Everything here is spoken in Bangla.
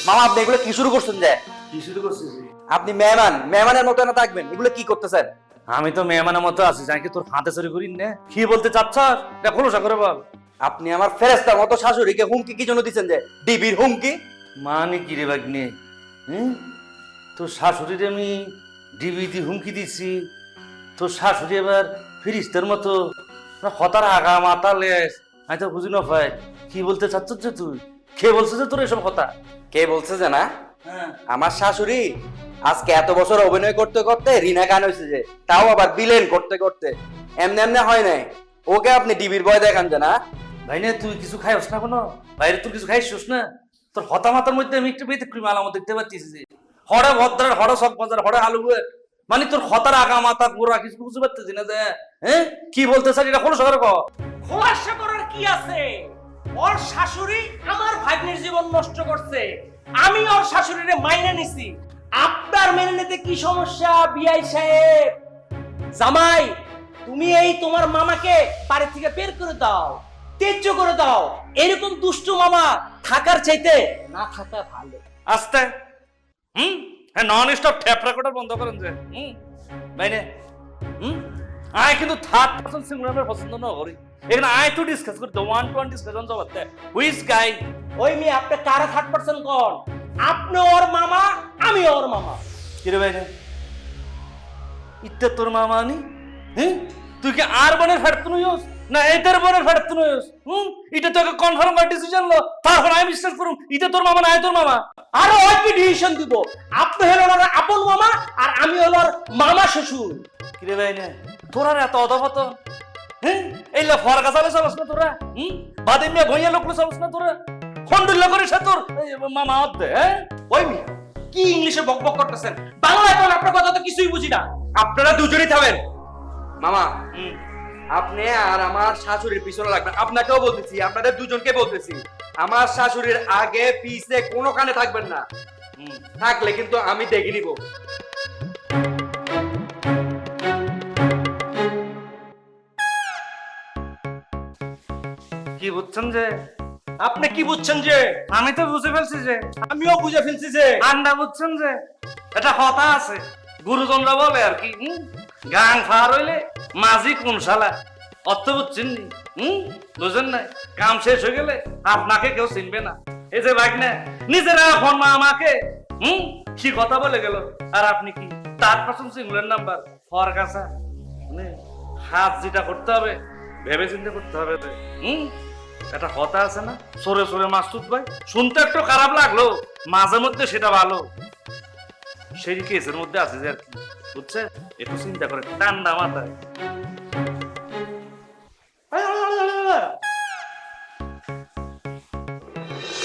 মামা আপনি এগুলো কি শুরু করছেন যে? কি শুরু করছিস? আপনি মেহমানের মতো না থাকবেন, এগুলো কি করতেছেন? আমি তো মেহমানের মতো আছি, যাই কি তোর হাতে চুরি করি না? কি বলতে চাচ্ছ এটা খোলসা করে বল। আপনি আমার ফেরেস্তার মতো শাশুড়িকে হুমকি কি জন্য দিচ্ছেন যে? ডিবির হুমকি? মানে কি রে ভাগ্নে? তোর শাশুড়ির আমি ডিবিতে হুমকি দিচ্ছি, তোর শাশুড়ি এবার ফিরিস্তের মতো হতার আগা মাথা লেস, আমি তো বুঝি না ভাই কি বলতে চাচ্ছ যে তুই? কে বলছে যে তোর এসব কথা? কে বলছে যে না? আমার শাশুড়ি আজকে এত বছর অভিনয় করতে করতে রিনা গান হয়েছে যে, তাও আবার বিলেন করতে করতে। এমনি এমনি হয় নাই, ওকে আপনি ডিবির ভয় দেখান যে না? ভাই না তুই কিছু খাইস না কোনো? বাইরে তুই কিছু খাইছিস না? তোর হতা মাথার মধ্যে আমি একটু ব্যতিক্রম আলামত দেখতে পাচ্ছি যে হড়ে ভদ্রার হড়ে সব বাজার হড়ে আলু বয়ে, মানে তোর হতার আগা মাথা গোড়া কিছু বুঝতে পারতেছি না যে হ্যাঁ কি বলতে চাই এটা কোনো সকালে কর। খোলাসা করার কি আছে? ওর শাশুড়ি আমার ভাগ্নের জীবন নষ্ট করছে, আমি ওর শাশুড়িরে মাইনে নিছি। আপনার মেনে নিতে কি সমস্যা বিআই সাহেব? জামাই, তুমি এই তোমার মামাকে বাড়ি থেকে বের করে দাও, ত্যায্য করে দাও। এরকম দুষ্টু মামা থাকার চাইতে না থাকা ভালো। আস্তে হ্যাঁ নন স্টপ ট্যাপ রেকর্ডার বন্ধ করেন যে ভাইনে আয় কিন্তু থার্ড পারসন সিঙ্গুলার পছন্দ না করি। এখানে আয় টু ডিসকাস করতে ওয়ান টু ওয়ান ডিসকাশন চলতে হুইজ গাই। ওই মেয়ে আপনি কারা 3% কোন? আপনি ওর মামা, আমি ওর মামা। কিরে ভাইনে ইত্তে তোর মামা আনি তুই কি আর বোনের ফ্যাট তুই না এটার বোনের ফ্যাট তুই এটা তোকে কনফার্ম করার ডিসিশন লো, তারপর আমি বিশ্বাস করুম এটা তোর মামা না তোর মামা। আরো ওই কি ডিসিশন দিব? আপনি হলো ওর আপন মামা আর আমি হলো ওর মামা শ্বশুর। কিরে ভাইনে তোরা এত অধপত এইলা ফরকা চালে চলস না তোরা বাদে মিয়া ভইয়া লোক চলস না তোরা খন্ডুল্লা করে সে তোর মামা হতে ওই মেয়ে কি ইংলিশে বকবক করতেছেন? বাংলায় কোন আপনার কথা তো কিছুই বুঝি না। আপনারা দুজনেই থামেন। মামা আপনি আর আমার শাশুড়ির পিছনে লাগবেন। আপনাকেও বলতেছি, আপনাদের দুজনকে বলতেছি, আমার শাশুড়ির আগে পিছে কোনো কানে থাকবেন না। থাকলে কিন্তু আমি দেখে নিব। কি বুঝছেন যে? আপনি কি বুঝছেন যে? আমি তো বুঝে ফেলছি যে, আমিও বুঝে ফেলছি যে। আন্ডা বুঝছেন যে এটা কথা আছে গুরুজনরা বলে আর কি গান ফার হইলে মাঝি কোন শালা অর্থ বুঝছেন নি? বুঝেন না? কাম শেষ হয়ে গেলে আপনাকে কেউ চিনবে না। এই যে ভাগ্নে নিজেরা ফোন মা আমাকে কি কথা বলে গেল, আর আপনি কি তার পার্সন সিঙ্গুলার নাম্বার ফর কাছা হাত যেটা করতে হবে ভেবে চিন্তে করতে হবে। একটা কথা আছে না সরে সরে মাসুদ ভাই, শুনতে একটু খারাপ লাগলো, মাঝে মধ্যে সেটা ভালো। সেই কেসের মধ্যে আছে যে আর কি বুঝছে, একটু চিন্তা করে ঠান্ডা মাথায়